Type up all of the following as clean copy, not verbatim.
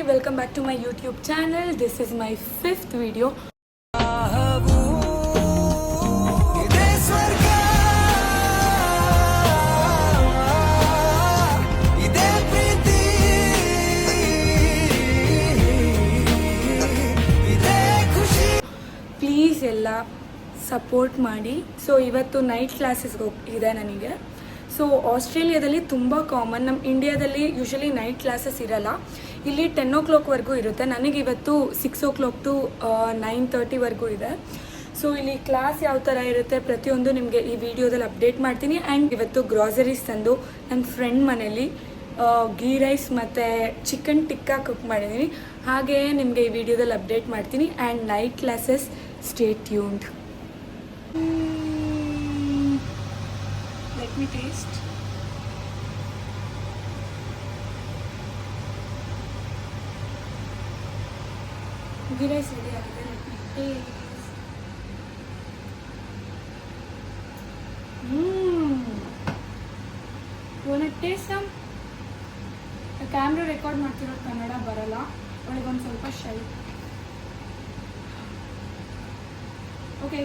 Hi, welcome back to my YouTube channel. This is my 5th video. Please ella support ಮಾಡಿ. So ಇವತ್ತು night ಕ್ಲಾಸಸ್ಗೆ ಹೋಗ್ತಿದೆ ನನಗೆ. So ಆಸ್ಟ್ರೇಲಿಯಾದಲ್ಲಿ ತುಂಬ ಕಾಮನ್, ನಮ್ಮ ಇಂಡಿಯಾದಲ್ಲಿ ಯೂಶಲಿ ನೈಟ್ ಕ್ಲಾಸಸ್ ಇರಲ್ಲ. ಇಲ್ಲಿ 10 o'clockವರೆಗೂ ಇರುತ್ತೆ. ನನಗಿವತ್ತು 6 o'clock to 9:30ವರೆಗೂ ಇದೆ. ಸೊ ಇಲ್ಲಿ ಕ್ಲಾಸ್ ಯಾವ ಥರ ಇರುತ್ತೆ ಪ್ರತಿಯೊಂದು ನಿಮಗೆ ಈ ವಿಡಿಯೋದಲ್ಲಿ ಅಪ್ಡೇಟ್ ಮಾಡ್ತೀನಿ. ಆ್ಯಂಡ್ ಇವತ್ತು ಗ್ರಾಸರೀಸ್ ತಂದು ನನ್ನ ಫ್ರೆಂಡ್ ಮನೇಲಿ ಗೀ ರೈಸ್ ಮತ್ತು ಚಿಕನ್ ಟಿಕ್ಕಾ ಕುಕ್ ಮಾಡಿದ್ದೀನಿ. ಹಾಗೆಯೇ ನಿಮಗೆ ಈ ವಿಡಿಯೋದಲ್ಲಿ ಅಪ್ಡೇಟ್ ಮಾಡ್ತೀನಿ. And night classes, stay tuned. Let me taste. Ghee rice ready ಆಗಿದೆ. Let me taste. Wanna taste some? Camera record ಮಾಡ್ತಿರೋದು ಕನ್ನಡ ಬರಲ್ಲ, ಒಳಗೊಂದು ಸ್ವಲ್ಪ shy. Okay,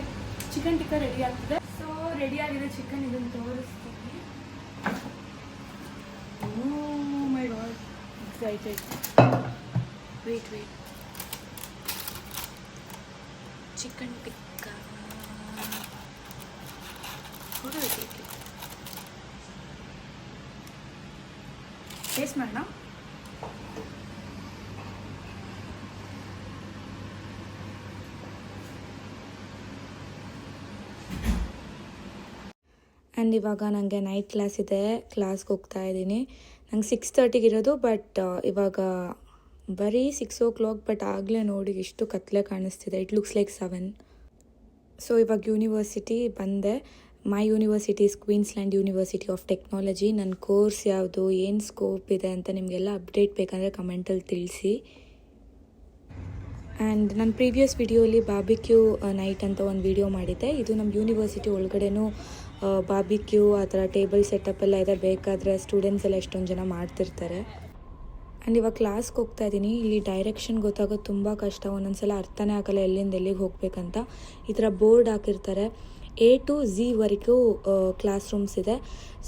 chicken tikka ready ಆಗ್ತಿದೆ. ಸೊ ರೆಡಿ ಆಗಿದೆ ಚಿಕನ್, ಇದನ್ನು ತೋರಿಸ್ತೀನಿ. Oh my god, excited. Wait chicken tikka taste ಮಾಡೋಣ. ಆ್ಯಂಡ್ ಇವಾಗ ನನಗೆ ನೈಟ್ ಕ್ಲಾಸ್ ಇದೆ, ಕ್ಲಾಸ್ಗೆ ಹೋಗ್ತಾ ಇದ್ದೀನಿ. ನಂಗೆ 6:30ಗೆ ಇರೋದು, ಬಟ್ ಇವಾಗ ಬರೀ 6 o'clock. ಬಟ್ ಆಗಲೇ ನೋಡಿ ಎಷ್ಟು ಕತ್ಲೆ ಕಾಣಿಸ್ತಿದೆ. It looks like 7. ಸೊ ಇವಾಗ ಯೂನಿವರ್ಸಿಟಿ ಬಂದೆ. My university is Queensland University of Technology. ನನ್ನ ಕೋರ್ಸ್ ಯಾವುದು, ಏನು ಸ್ಕೋಪ್ ಇದೆ ಅಂತ ನಿಮಗೆಲ್ಲ ಅಪ್ಡೇಟ್ ಬೇಕಂದರೆ ಕಮೆಂಟಲ್ಲಿ ತಿಳಿಸಿ. ಆ್ಯಂಡ್ ನನ್ನ ಪ್ರೀವಿಯಸ್ ವಿಡಿಯೋಲಿ ಬಾರ್ಬಿಕ್ಯೂ ನೈಟ್ ಅಂತ ಒಂದು ವಿಡಿಯೋ ಮಾಡಿದ್ದೆ. ಇದು ನಮ್ಮ ಯೂನಿವರ್ಸಿಟಿ ಒಳಗಡೆನೂ ಬಾರ್ಬಿಕ್ಯೂ ಆ ಥರ ಟೇಬಲ್ ಸೆಟಪ್ ಎಲ್ಲ ಇದೆ. ಬೇಕಾದರೆ ಸ್ಟೂಡೆಂಟ್ಸ್ ಎಲ್ಲ ಎಷ್ಟೊಂದು ಜನ ಮಾಡ್ತಿರ್ತಾರೆ. ಆ್ಯಂಡ್ ಇವಾಗ ಕ್ಲಾಸ್ಗೆ ಹೋಗ್ತಾ ಇದ್ದೀನಿ. ಇಲ್ಲಿ ಡೈರೆಕ್ಷನ್ ಗೊತ್ತಾಗೋದು ತುಂಬ ಕಷ್ಟ. ಒಂದೊಂದು ಸಲ ಅರ್ಥನೇ ಆಗಲ್ಲ ಎಲ್ಲಿಂದ ಎಲ್ಲಿಗೆ ಹೋಗಬೇಕಂತ. ಈ ಥರ ಬೋರ್ಡ್ ಹಾಕಿರ್ತಾರೆ. A to Z ವರೆಗೂ ಕ್ಲಾಸ್ ರೂಮ್ಸ್ ಇದೆ.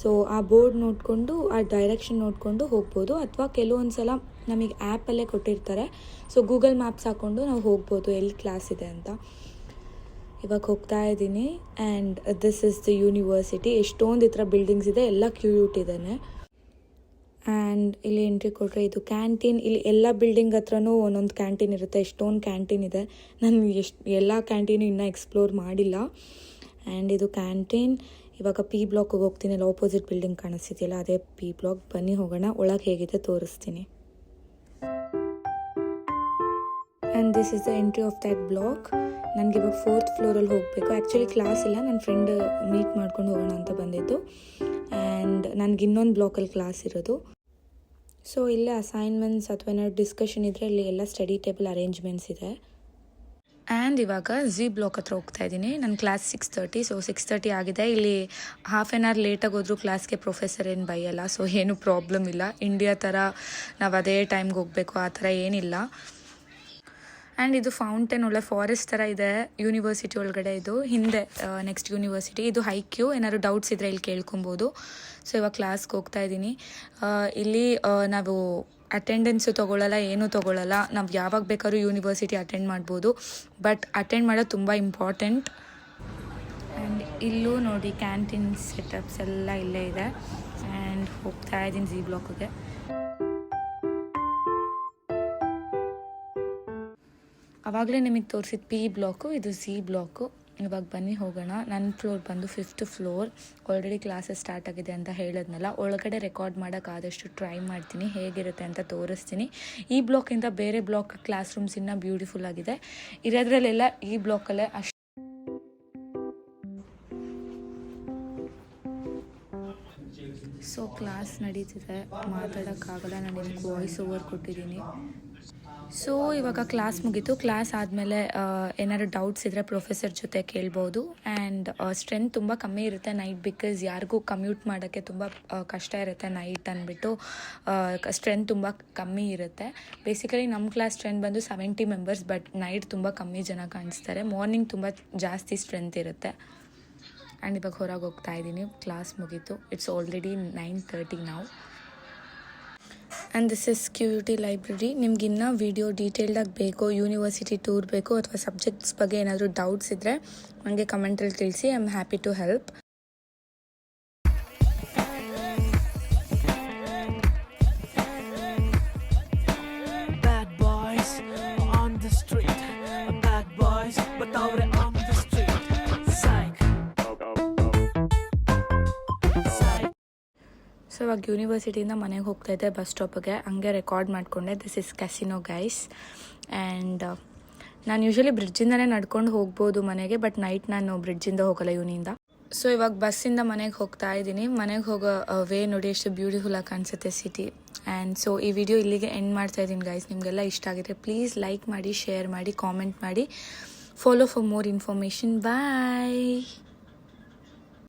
ಸೊ ಆ ಬೋರ್ಡ್ ನೋಡಿಕೊಂಡು ಆ ಡೈರೆಕ್ಷನ್ ನೋಡಿಕೊಂಡು ಹೋಗ್ಬೋದು. ಅಥವಾ ಕೆಲವೊಂದು ಸಲ ನಮಗೆ ಆ್ಯಪಲ್ಲೇ ಕೊಟ್ಟಿರ್ತಾರೆ. ಸೊ ಗೂಗಲ್ ಮ್ಯಾಪ್ಸ್ ಹಾಕ್ಕೊಂಡು ನಾವು ಹೋಗ್ಬೋದು ಎಲ್ಲಿ ಕ್ಲಾಸ್ ಇದೆ ಅಂತ. ಇವಾಗ ಹೋಗ್ತಾ ಇದ್ದೀನಿ. And this is the university. ಎಷ್ಟೊಂದು ಈ ಥರ ಬಿಲ್ಡಿಂಗ್ಸ್ ಇದೆ, ಎಲ್ಲ ಕ್ಯೂಟ್ ಇದ್ದಾನೆ. ಆ್ಯಂಡ್ ಇಲ್ಲಿ ಎಂಟ್ರಿ ಕೊಟ್ಟರೆ ಇದು ಕ್ಯಾಂಟೀನ್. ಇಲ್ಲಿ ಎಲ್ಲ ಬಿಲ್ಡಿಂಗ್ ಹತ್ರನೂ ಒಂದೊಂದು ಕ್ಯಾಂಟೀನ್ ಇರುತ್ತೆ. ಎಷ್ಟೊಂದು ಕ್ಯಾಂಟೀನ್ ಇದೆ. ನಾನು ಎಲ್ಲ ಕ್ಯಾಂಟೀನು ಇನ್ನೂ ಎಕ್ಸ್ಪ್ಲೋರ್ ಮಾಡಿಲ್ಲ. ಆ್ಯಂಡ್ ಇದು ಕ್ಯಾಂಟೀನ್. ಇವಾಗ P ಬ್ಲಾಕ್ಗೆ ಹೋಗ್ತೀನಿ. ಅಲ್ಲಿ ಆಪೋಸಿಟ್ ಬಿಲ್ಡಿಂಗ್ ಕಾಣಿಸ್ತಿದೆಯಲ್ಲ, ಅದೇ P ಬ್ಲಾಕ್. ಬನ್ನಿ ಹೋಗೋಣ, ಒಳಗೆ ಹೇಗಿದೆ ತೋರಿಸ್ತೀನಿ. And this is the entry of that block. ನನಗೆ ಇವಾಗ 4th ಫ್ಲೋರಲ್ಲಿ ಹೋಗಬೇಕು. ಆ್ಯಕ್ಚುಲಿ ಕ್ಲಾಸ್ ಇಲ್ಲ, ನನ್ನ ಫ್ರೆಂಡ್ ಮೀಟ್ ಮಾಡ್ಕೊಂಡು ಹೋಗೋಣ ಅಂತ ಬಂದಿದ್ದು. ಆ್ಯಂಡ್ ನನಗೆ ಇನ್ನೊಂದು ಬ್ಲಾಕಲ್ಲಿ ಕ್ಲಾಸ್ ಇರೋದು. ಸೊ ಇಲ್ಲೇ ಅಸೈನ್ಮೆಂಟ್ಸ್ ಅಥವಾ ಏನಾದ್ರು ಡಿಸ್ಕಷನ್ ಇದ್ದರೆ ಇಲ್ಲಿ ಎಲ್ಲ ಸ್ಟಡಿ ಟೇಬಲ್ ಅರೇಂಜ್ಮೆಂಟ್ಸ್ ಇದೆ. ಆ್ಯಂಡ್ ಇವಾಗ Z ಬ್ಲಾಕ್ ಹತ್ರ ಹೋಗ್ತಾ ಇದ್ದೀನಿ. ನನ್ನ ಕ್ಲಾಸ್ 6:30. ಸೊ 6:30 ಆಗಿದೆ. ಇಲ್ಲಿ ಹಾಫ್ ಆನ್ ಅವರ್ ಲೇಟಾಗಿ ಹೋದರೂ ಕ್ಲಾಸ್ಗೆ ಪ್ರೊಫೆಸರ್ ಏನು ಬೈಯಲ್ಲ. ಸೊ ಏನೂ ಪ್ರಾಬ್ಲಮ್ ಇಲ್ಲ. ಇಂಡಿಯಾ ಥರ ನಾವು ಅದೇ ಟೈಮ್ಗೆ ಹೋಗಬೇಕು ಆ ಥರ ಏನಿಲ್ಲ. ಆ್ಯಂಡ್ ಇದು ಫೌಂಟೇನ್ ಒಳ್ಳೆ ಫಾರೆಸ್ಟ್ ಥರ ಇದೆ ಯೂನಿವರ್ಸಿಟಿ ಒಳಗಡೆ. ಇದು ಹಿಂದೆ ನೆಕ್ಸ್ಟ್ ಯೂನಿವರ್ಸಿಟಿ. ಇದು ಹೈಕ್ಯೂ. ಏನಾದ್ರು ಡೌಟ್ಸ್ ಇದ್ದರೆ ಇಲ್ಲಿ ಕೇಳ್ಕೊಬೋದು. ಸೊ ಇವಾಗ ಕ್ಲಾಸ್ಗೆ ಹೋಗ್ತಾ ಇದ್ದೀನಿ. ಇಲ್ಲಿ ನಾವು ಅಟೆಂಡೆನ್ಸು ತೊಗೊಳ್ಳಲ್ಲ, ಏನೂ ತೊಗೊಳ್ಳಲ್ಲ. ನಾವು ಯಾವಾಗ ಬೇಕಾದ್ರೂ ಯೂನಿವರ್ಸಿಟಿ ಅಟೆಂಡ್ ಮಾಡ್ಬೋದು. ಬಟ್ ಅಟೆಂಡ್ ಮಾಡೋದು ತುಂಬ ಇಂಪಾರ್ಟೆಂಟ್. ಆ್ಯಂಡ್ ಇಲ್ಲೂ ನೋಡಿ ಕ್ಯಾಂಟೀನ್ ಸೆಟಪ್ಸ್ ಎಲ್ಲ ಇಲ್ಲೇ ಇದೆ. ಆ್ಯಂಡ್ ಹೋಗ್ತಾ ಇದ್ದೀನಿ Z ಬ್ಲಾಕ್ಗೆ. ಆವಾಗಲೇ ನಿಮಗೆ ತೋರಿಸಿದ P ಬ್ಲಾಕು, ಇದು Z ಬ್ಲಾಕು. ಇವಾಗ ಬನ್ನಿ ಹೋಗೋಣ. ನನ್ನ ಫ್ಲೋರ್ ಬಂದು 5th floor. Already classes start ಆಗಿದೆ ಅಂತ ಹೇಳಿದ್ನಲ್ಲ. ಒಳಗಡೆ ರೆಕಾರ್ಡ್ ಮಾಡೋಕ್ಕಾದಷ್ಟು ಟ್ರೈ ಮಾಡ್ತೀನಿ, ಹೇಗಿರುತ್ತೆ ಅಂತ ತೋರಿಸ್ತೀನಿ. ಈ ಬ್ಲಾಕಿಂದ ಬೇರೆ ಬ್ಲಾಕ್ ಕ್ಲಾಸ್ ರೂಮ್ಸ್ ಇನ್ನೂ ಬ್ಯೂಟಿಫುಲ್ ಆಗಿದೆ. ಇರೋದ್ರಲ್ಲೆಲ್ಲ ಈ ಬ್ಲಾಕಲ್ಲೇ ಅಷ್ಟು. ಸೊ ಕ್ಲಾಸ್ ನಡೀತಿದೆ, ಮಾತಾಡೋಕ್ಕಾಗಲ್ಲ. ನಾನು ನಿಮ್ಗೆ ವಾಯ್ಸ್ ಓವರ್ ಕೊಟ್ಟಿದ್ದೀನಿ. ಸೊ ಇವಾಗ ಕ್ಲಾಸ್ ಮುಗೀತು. ಕ್ಲಾಸ್ ಆದಮೇಲೆ ಏನಾದ್ರು ಡೌಟ್ಸ್ ಇದ್ದರೆ ಪ್ರೊಫೆಸರ್ ಜೊತೆ ಕೇಳ್ಬೋದು. ಆ್ಯಂಡ್ ಸ್ಟ್ರೆಂತ್ ತುಂಬ ಕಮ್ಮಿ ಇರುತ್ತೆ ನೈಟ್, ಬಿಕಾಸ್ ಯಾರಿಗೂ ಕಮ್ಯೂಟ್ ಮಾಡೋಕ್ಕೆ ತುಂಬ ಕಷ್ಟ ಇರುತ್ತೆ ನೈಟ್ ಅಂದ್ಬಿಟ್ಟು ಸ್ಟ್ರೆಂತ್ ತುಂಬ ಕಮ್ಮಿ ಇರುತ್ತೆ. ಬೇಸಿಕಲಿ ನಮ್ಮ ಕ್ಲಾಸ್ ಸ್ಟ್ರೆಂತ್ ಬಂದು 70 ಮೆಂಬರ್ಸ್, ಬಟ್ ನೈಟ್ ತುಂಬ ಕಮ್ಮಿ ಜನ ಕಾಣಿಸ್ತಾರೆ. ಮಾರ್ನಿಂಗ್ ತುಂಬ ಜಾಸ್ತಿ ಸ್ಟ್ರೆಂತ್ ಇರುತ್ತೆ. ಆ್ಯಂಡ್ ಇವಾಗ ಹೊರಗೆ ಹೋಗ್ತಾ ಇದ್ದೀನಿ, ಕ್ಲಾಸ್ ಮುಗೀತು. ಇಟ್ಸ್ ಆಲ್ರೆಡಿ 9:30 ನಾವು. And this is QUT library. ನಿಮ್ಗೆ ಇನ್ನೂ ವಿಡಿಯೋ ಡೀಟೇಲ್ಡಾಗಿ ಬೇಕು, ಯೂನಿವರ್ಸಿಟಿ ಟೂರ್ ಬೇಕು ಅಥವಾ ಸಬ್ಜೆಕ್ಟ್ಸ್ ಬಗ್ಗೆ ಏನಾದರೂ ಡೌಟ್ಸ್ ಇದ್ದರೆ ನನಗೆ ಕಮೆಂಟಲ್ಲಿ ತಿಳಿಸಿ. I am happy to help. Bad boys on the street. Bad boys, but ಅವ್ರೆ on the street. Psych. Psych. So ಇವಾಗ ಯೂನಿವರ್ಸಿಟಿಯಿಂದ ಮನೆಗೆ ಹೋಗ್ತಾ ಇದ್ದೆ ಬಸ್ ಸ್ಟಾಪಿಗೆ, ಹಂಗೆ ರೆಕಾರ್ಡ್ ಮಾಡಿಕೊಂಡೆ. This is casino guys. And ನಾನು ಯೂಶ್ವಲಿ ಬ್ರಿಡ್ಜಿಂದನೇ ನಡ್ಕೊಂಡು ಹೋಗ್ಬೋದು ಮನೆಗೆ, ಬಟ್ ನೈಟ್ ನಾನು ಬ್ರಿಡ್ಜಿಂದ ಹೋಗಲ್ಲ ಯೂನಿಂದ. ಸೊ ಇವಾಗ ಬಸ್ಸಿಂದ ಮನೆಗೆ ಹೋಗ್ತಾ ಇದ್ದೀನಿ. ಮನೆಗೆ ಹೋಗೋ ವೇ ನೋಡಿ ಎಷ್ಟು ಬ್ಯೂಟಿಫುಲ್ಲಾಗಿ ಕಾಣಿಸುತ್ತೆ ಸಿಟಿ. ಆ್ಯಂಡ್ ಸೊ ಈ ವಿಡಿಯೋ ಇಲ್ಲಿಗೆ ಎಂಡ್ ಮಾಡ್ತಾ ಇದ್ದೀನಿ ಗೈಸ್. ನಿಮಗೆಲ್ಲ ಇಷ್ಟ ಆಗಿದ್ರೆ ಪ್ಲೀಸ್ ಲೈಕ್ ಮಾಡಿ, ಶೇರ್ ಮಾಡಿ, ಕಾಮೆಂಟ್ ಮಾಡಿ, follow for more information. Bye.